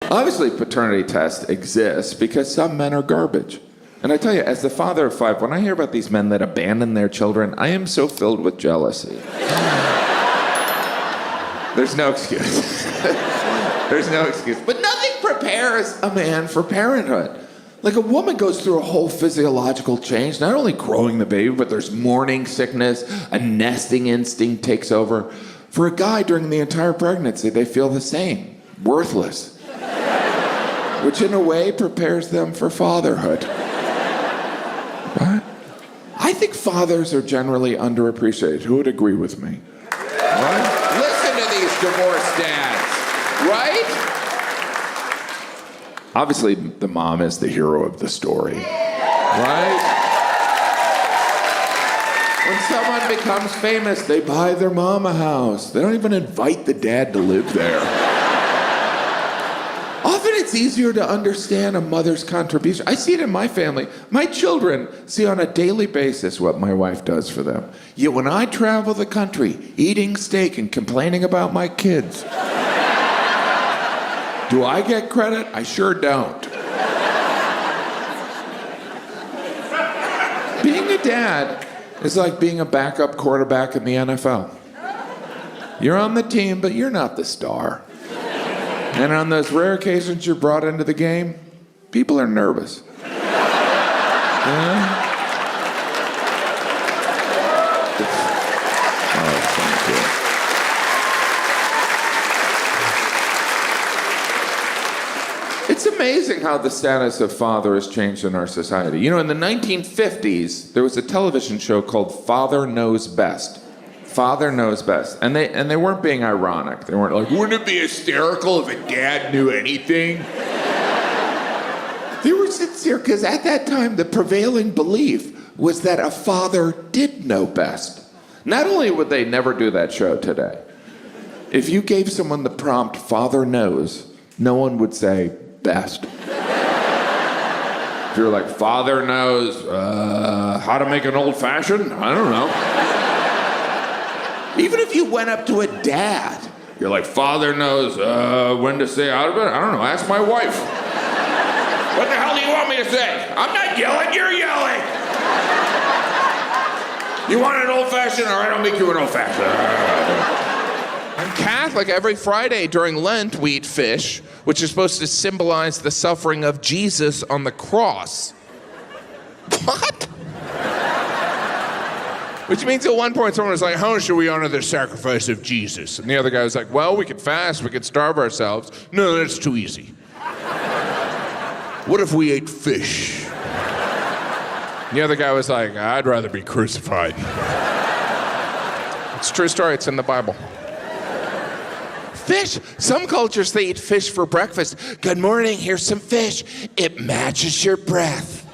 Obviously, paternity tests exist because some men are garbage. And I tell you, as the father of 5, when I hear about these men that abandon their children, I am so filled with jealousy. There's no excuse. There's no excuse. But nothing prepares a man for parenthood. Like, a woman goes through a whole physiological change, not only growing the baby, but there's morning sickness, a nesting instinct takes over. For a guy, during the entire pregnancy, they feel the same, worthless. Which in a way prepares them for fatherhood. Right? I think fathers are generally underappreciated. Who would agree with me? Right? Listen to these divorced dads, right? Obviously, the mom is the hero of the story, right? When someone becomes famous, they buy their mom a house. They don't even invite the dad to live there. Often it's easier to understand a mother's contribution. I see it in my family. My children see on a daily basis what my wife does for them. Yet when I travel the country, eating steak and complaining about my kids, do I get credit? I sure don't. Being a dad is like being a backup quarterback in the NFL. You're on the team, but you're not the star. And on those rare occasions you're brought into the game, people are nervous. Yeah? Oh, thank you. It's amazing how the status of father has changed in our society. You know, in the 1950s, there was a television show called Father Knows Best. Father Knows Best. And they weren't being ironic. They weren't like, wouldn't it be hysterical if a dad knew anything? They were sincere, because at that time, the prevailing belief was that a father did know best. Not only would they never do that show today, if you gave someone the prompt, Father Knows, no one would say, best. If you're like, Father Knows how to make an old-fashioned? I don't know. Even if you went up to a dad, you're like, Father knows when to say out of it? I don't know, ask my wife. What the hell do you want me to say? I'm not yelling, you're yelling. You want an old-fashioned? All right, I'll make you an old-fashioned. I'm Catholic. Every Friday during Lent, we eat fish, which is supposed to symbolize the suffering of Jesus on the cross. What? Which means at one point someone was like, how should we honor the sacrifice of Jesus? And the other guy was like, well, we could fast, we could starve ourselves. No, that's too easy. What if we ate fish? And the other guy was like, I'd rather be crucified. It's a true story, it's in the Bible. Fish. Some cultures, they eat fish for breakfast. Good morning, here's some fish. It matches your breath.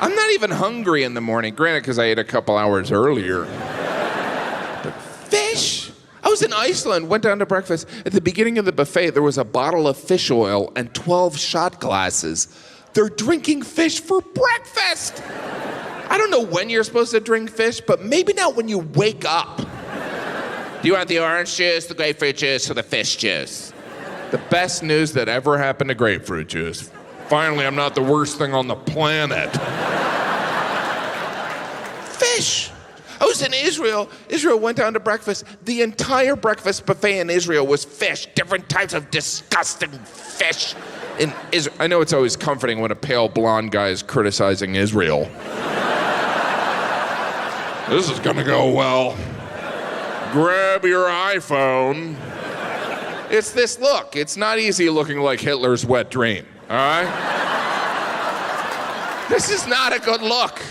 I'm not even hungry in the morning, granted, because I ate a couple hours earlier. But fish? I was in Iceland, went down to breakfast. At the beginning of the buffet, there was a bottle of fish oil and 12 shot glasses. They're drinking fish for breakfast! I don't know when you're supposed to drink fish, but maybe not when you wake up. Do you want the orange juice, the grapefruit juice, or the fish juice? The best news that ever happened to grapefruit juice. Finally, I'm not the worst thing on the planet. Fish. I was in Israel. Israel went down to breakfast. The entire breakfast buffet in Israel was fish. Different types of disgusting fish. In Israel. I know it's always comforting when a pale blonde guy is criticizing Israel. This is gonna go well. Grab your iPhone. It's this look. It's not easy looking like Hitler's wet dream. All right? This is not a good look.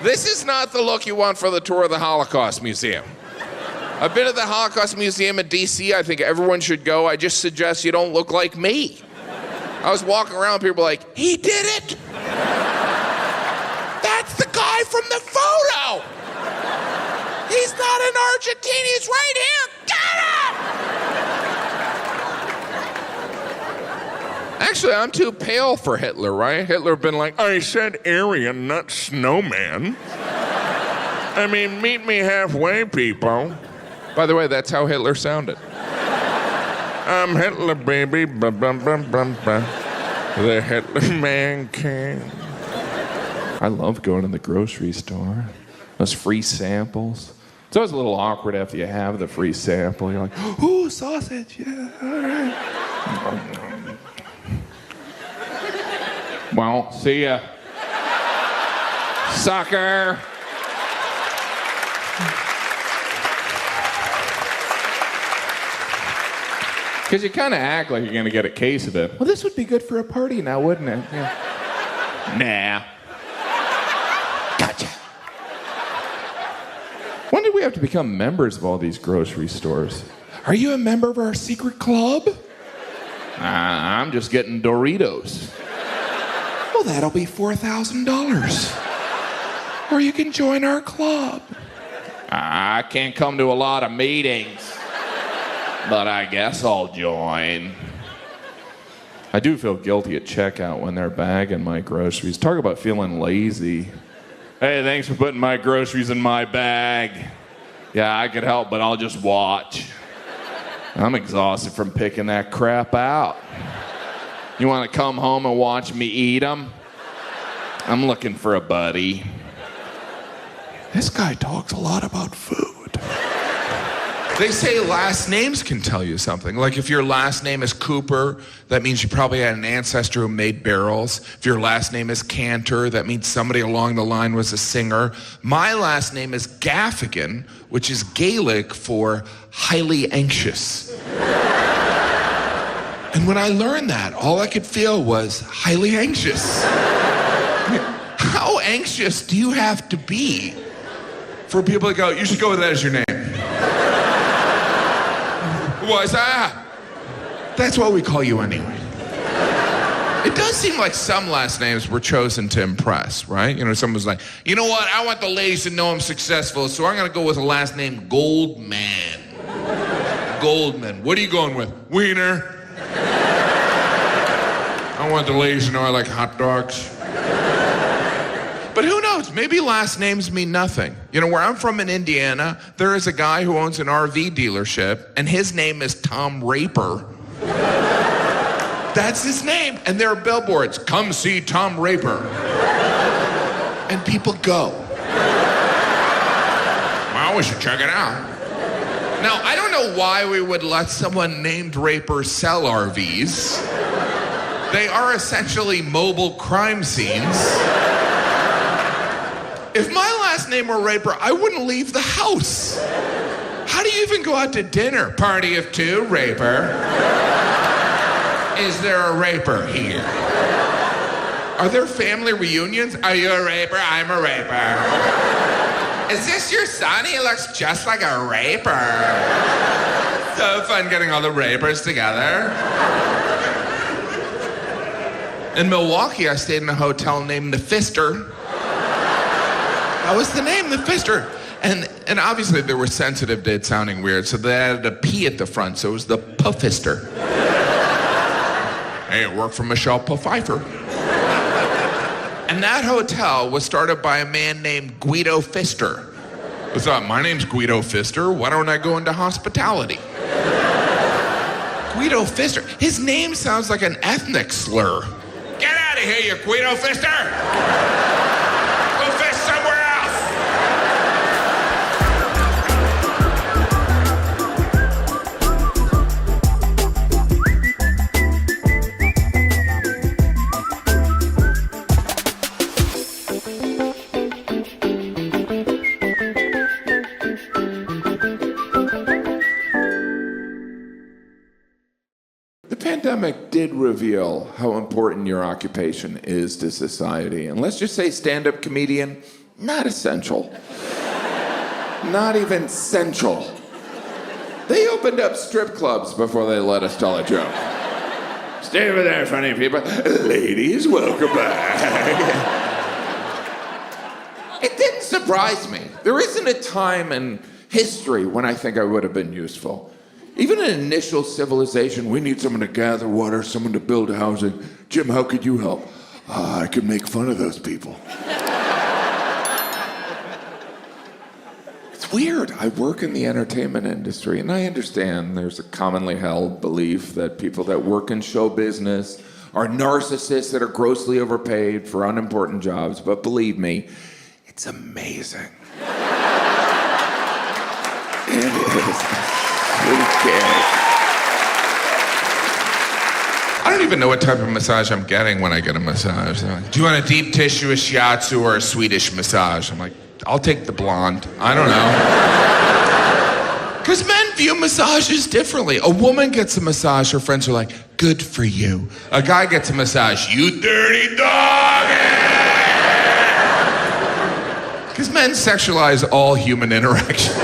This is not the look you want for the tour of the Holocaust Museum. I've been at the Holocaust Museum in D.C. I think everyone should go. I just suggest you don't look like me. I was walking around, people were like, he did it! That's the guy from the photo! He's not an Argentine, he's right here! Get him! Actually, I'm too pale for Hitler, right? Hitler been like, I said Aryan, not snowman. I mean, meet me halfway, people. By the way, that's how Hitler sounded. I'm Hitler, baby. Bum, bum, bum, bum, bum. The Hitler man came. I love going to the grocery store. Those free samples. It's always a little awkward after you have the free sample. You're like, ooh, sausage, yeah, all right. Well, see ya. Sucker. Because you kind of act like you're going to get a case of it. Well, this would be good for a party now, wouldn't it? Yeah. Nah. Gotcha. When did we have to become members of all these grocery stores? Are you a member of our secret club? I'm just getting Doritos. Well, that'll be $4,000. Or you can join our club. I can't come to a lot of meetings. But I guess I'll join. I do feel guilty at checkout when they're bagging my groceries. Talk about feeling lazy. Hey, thanks for putting my groceries in my bag. Yeah, I could help, but I'll just watch. I'm exhausted from picking that crap out. You want to come home and watch me eat them? I'm looking for a buddy. This guy talks a lot about food. They say last names can tell you something. Like if your last name is Cooper, that means you probably had an ancestor who made barrels. If your last name is Cantor, that means somebody along the line was a singer. My last name is Gaffigan, which is Gaelic for highly anxious. And when I learned that, all I could feel was highly anxious. How anxious do you have to be for people to go, you should go with that as your name? Was that's what we call you anyway. It does seem like some last names were chosen to impress, right? You know, someone was like, you know what? I want the ladies to know I'm successful, so I'm going to go with a last name Goldman. Goldman. What are you going with? Wiener. I want the ladies to know I like hot dogs. But who knows? Maybe last names mean nothing. You know, where I'm from in Indiana, there is a guy who owns an RV dealership, and his name is Tom Raper. That's his name. And there are billboards, come see Tom Raper. And people go. Well, we should check it out. Now, I don't know why we would let someone named Raper sell RVs. They are essentially mobile crime scenes. If my last name were Raper, I wouldn't leave the house. How do you even go out to dinner? Party of two, Raper. Is there a Raper here? Are there family reunions? Are you a Raper? I'm a Raper. Is this your son? He looks just like a Raper. So fun getting all the Rapers together. In Milwaukee, I stayed in a hotel named the Fister. That was the name, the Fister. And obviously they were sensitive to it sounding weird, so they added a P at the front, so it was the Puffister. Hey, it worked for Michelle Pfeiffer. And that hotel was started by a man named Guido Fister. I thought, my name's Guido Fister, why don't I go into hospitality? Guido Fister. His name sounds like an ethnic slur. Get out of here, you Guido Fister! Go fish somewhere else! The pandemic did reveal how important your occupation is to society. And let's just say stand-up comedian, not essential. Not even central. They opened up strip clubs before they let us tell a joke. Stay over there, funny people. Ladies, welcome back. It didn't surprise me. There isn't a time in history when I think I would have been useful. Even in initial civilization, we need someone to gather water, someone to build housing. Jim, how could you help? I could make fun of those people. It's It's weird. I work in the entertainment industry, and I understand there's a commonly held belief that people that work in show business are narcissists that are grossly overpaid for unimportant jobs. But believe me, it's amazing. It is. Who cares? I don't even know what type of massage I'm getting when I get a massage. They're like, do you want a deep tissue, a shiatsu, or a Swedish massage? I'm like, I'll take the blonde. I don't know. Because men view massages differently. A woman gets a massage, her friends are like, good for you. A guy gets a massage, you dirty dog! Because men sexualize all human interaction.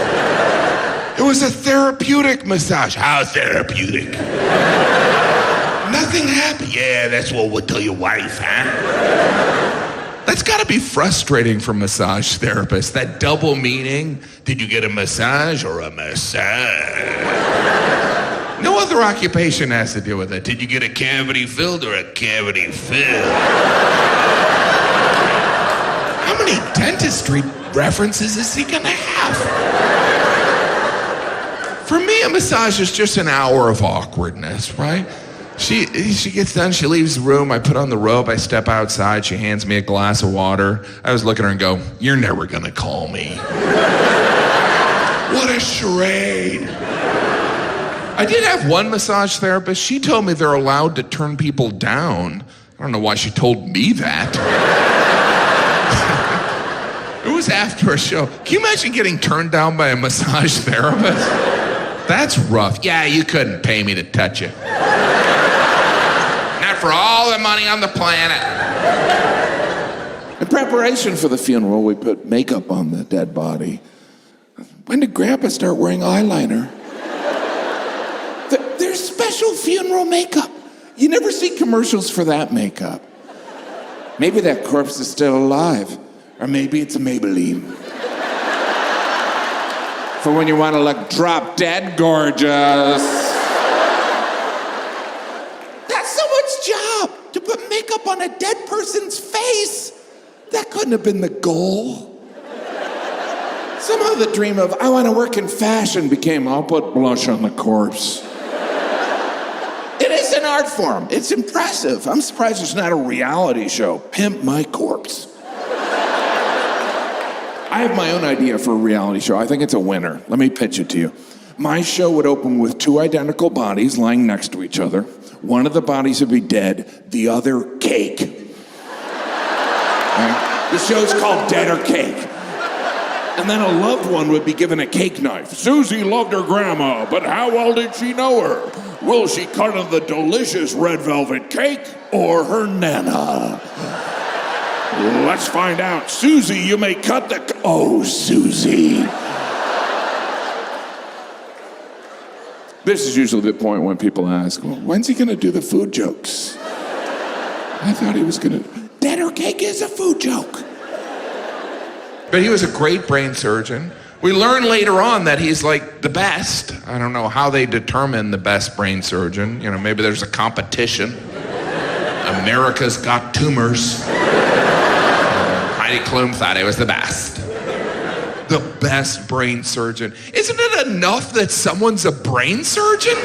It was a therapeutic massage. How therapeutic? Nothing happened. Yeah, that's what we'll tell your wife, huh? That's got to be frustrating for massage therapists, that double meaning. Did you get a massage or a massage? No other occupation has to deal with it. Did you get a cavity filled or a cavity filled? How many dentistry references is he going to have? For me, a massage is just an hour of awkwardness, right? She gets done, she leaves the room, I put on the robe, I step outside, she hands me a glass of water. I was looking at her and go, you're never gonna call me. What a charade. I did have one massage therapist, she told me they're allowed to turn people down. I don't know why she told me that. It was after a show. Can you imagine getting turned down by a massage therapist? That's rough. Yeah, you couldn't pay me to touch you. For all the money on the planet. In preparation for the funeral, we put makeup on the dead body. When did Grandpa start wearing eyeliner? There's special funeral makeup. You never see commercials for that makeup. Maybe that corpse is still alive. Or maybe it's a Maybelline. For when you want to look drop dead gorgeous. To put makeup on a dead person's face. That couldn't have been the goal. Somehow the dream of, I want to work in fashion became, I'll put blush on the corpse. It is an art form. It's impressive. I'm surprised it's not a reality show. Pimp My Corpse. I have my own idea for a reality show. I think it's a winner. Let me pitch it to you. My show would open with two identical bodies lying next to each other. One of the bodies would be dead, the other cake. Right? The show's called Dead or Cake. And then a loved one would be given a cake knife. Susie loved her grandma, but how well did she know her? Will she cut on the delicious red velvet cake or her nana? Let's find out. Susie, you may cut the... Oh, Susie. This is usually the point when people ask, well, when's he gonna do the food jokes? I thought he was gonna... Dead or Cake is a food joke. But he was a great brain surgeon. We learn later on that he's like the best. I don't know how they determine the best brain surgeon. You know, maybe there's a competition. America's Got Tumors. Heidi Klum thought he was the best. The best brain surgeon. Isn't it enough that someone's a brain surgeon?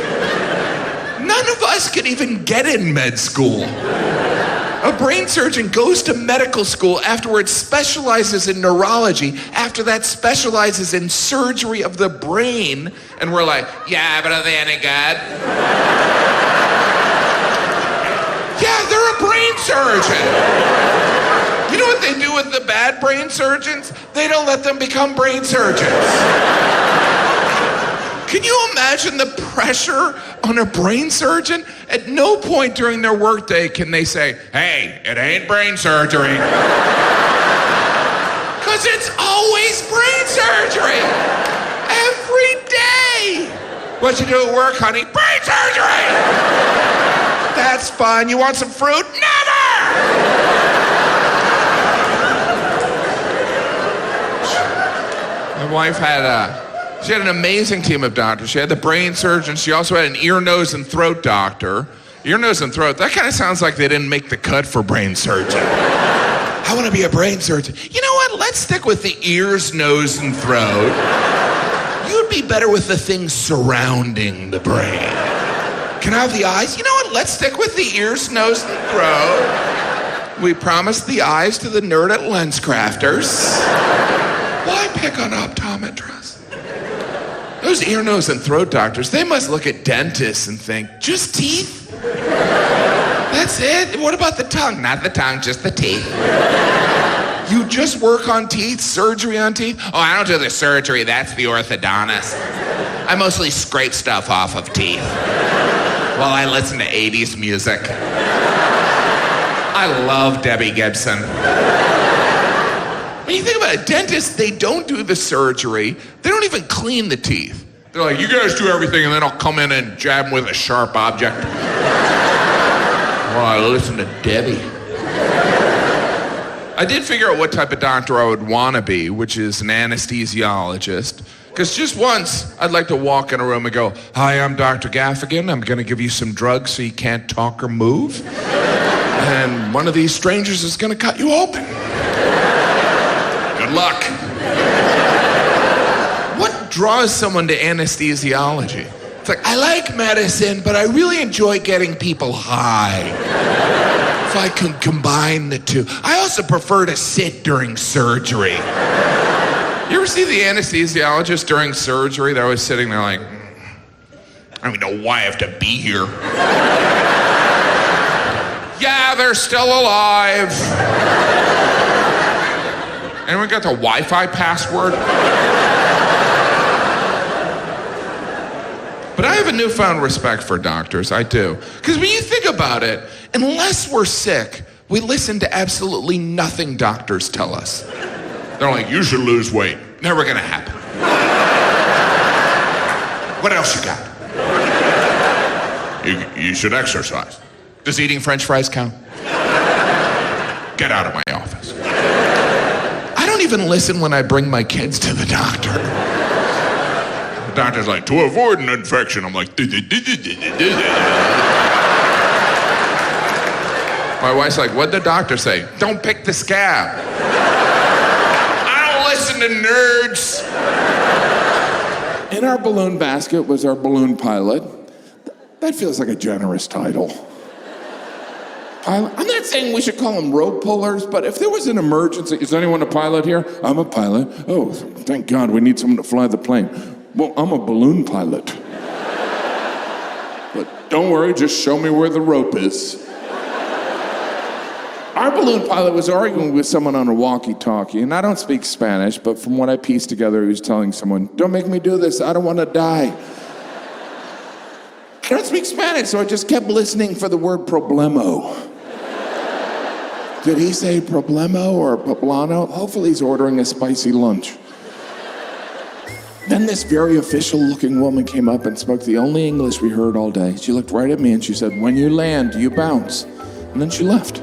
None of us can even get in med school. A brain surgeon goes to medical school, afterwards specializes in neurology, after that specializes in surgery of the brain, and we're like, yeah, but are they any good? Yeah, they're a brain surgeon. You know what they do with the bad brain surgeons? They don't let them become brain surgeons. Can you imagine the pressure on a brain surgeon? At no point during their workday can they say, hey, it ain't brain surgery. Because it's always brain surgery. Every day. What you do at work, honey? Brain surgery. That's fun. You want some fruit? Never! My wife had an amazing team of doctors. She had the brain surgeon. She also had an ear, nose, and throat doctor. Ear, nose, and throat. That kind of sounds like they didn't make the cut for brain surgeon. I want to be a brain surgeon. You know what? let's stick with the ears, nose, and throat. You'd be better with the things surrounding the brain. Can I have the eyes? You know what? Let's stick with the ears, nose, and throat. We promised the eyes to the nerd at Lens Crafters. Why pick on optometrists? Those ear, nose, and throat doctors, they must look at dentists and think, just teeth? That's it? What about the tongue? Not the tongue, just the teeth. You just work on teeth, surgery on teeth? Oh, I don't do the surgery, that's the orthodontist. I mostly scrape stuff off of teeth while I listen to 80s music. I love Debbie Gibson. When you think about it, dentists, they don't do the surgery. They don't even clean the teeth. They're like, you guys do everything, and then I'll come in and jab them with a sharp object. Well, I listen to Debbie. I did figure out what type of doctor I would want to be, which is an anesthesiologist. Because just once, I'd like to walk in a room and go, hi, I'm Dr. Gaffigan. I'm going to give you some drugs so you can't talk or move. And one of these strangers is going to cut you open. Good luck. What draws someone to anesthesiology? It's like, I like medicine, but I really enjoy getting people high. If I can combine the two. I also prefer to sit during surgery. You ever see the anesthesiologist during surgery? They're always sitting there like, I don't even know why I have to be here. Yeah, they're still alive. Anyone got the Wi-Fi password? But I have a newfound respect for doctors, I do. Because when you think about it, unless we're sick, we listen to absolutely nothing doctors tell us. They're like, you should lose weight. Never gonna happen. What else you got? You should exercise. Does eating French fries count? Get out of my office. I don't even listen when I bring my kids to the doctor. The doctor's like, to avoid an infection. I'm like, my wife's like, what'd the doctor say? Don't pick the scab. I don't listen to nerds. In our balloon basket was our balloon pilot. That feels like a generous title. Pilot. I'm not saying we should call them rope pullers, but if there was an emergency, is anyone a pilot here? I'm a pilot. Oh, thank God, we need someone to fly the plane. Well, I'm a balloon pilot. But don't worry, just show me where the rope is. Our balloon pilot was arguing with someone on a walkie-talkie, and I don't speak Spanish, but from what I pieced together, he was telling someone, don't make me do this, I don't want to die. I don't speak Spanish, so I just kept listening for the word problemo. Did he say problemo or poblano? Hopefully he's ordering a spicy lunch. Then this very official-looking woman came up and spoke the only English we heard all day. She looked right at me and she said, when you land, you bounce. And then she left.